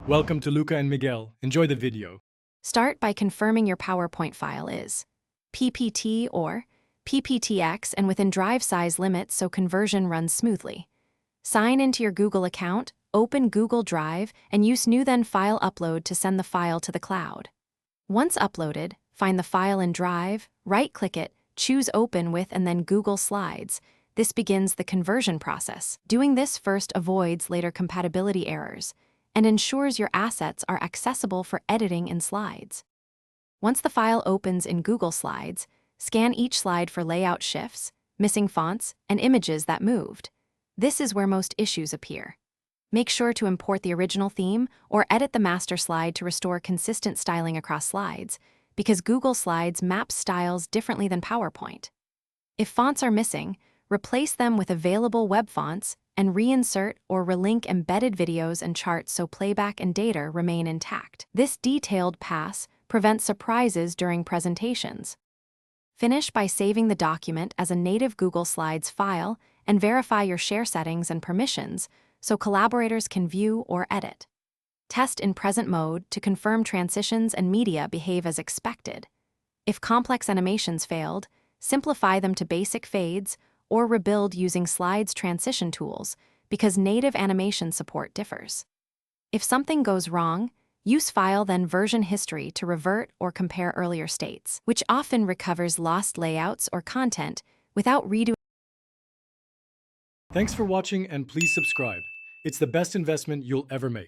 Welcome to Luca and Miguel. Enjoy the video. Start by confirming your PowerPoint file is PPT or PPTX and within drive size limits so conversion runs smoothly. Sign into your Google account, open Google Drive, and use New Then File Upload to send the file to the cloud. Once uploaded, find the file in Drive, right-click it, choose Open with and then Google Slides. This begins the conversion process. Doing this first avoids later compatibility errors and ensures your assets are accessible for editing in slides. Once the file opens in Google Slides, scan each slide for layout shifts, missing fonts, and images that moved. This is where most issues appear. Make sure to import the original theme or edit the master slide to restore consistent styling across slides, because Google Slides maps styles differently than PowerPoint. If fonts are missing, replace them with available web fonts and reinsert or relink embedded videos and charts so playback and data remain intact. This detailed pass prevents surprises during presentations. Finish by saving the document as a native Google Slides file and verify your share settings and permissions so collaborators can view or edit. Test in present mode to confirm transitions and media behave as expected. If complex animations failed, simplify them to basic fades or rebuild using Slides transition tools because native animation support differs. If something goes wrong, use File then Version History to revert or compare earlier states, which often recovers lost layouts or content without redoing. Thanks for watching and please subscribe. It's the best investment you'll ever make.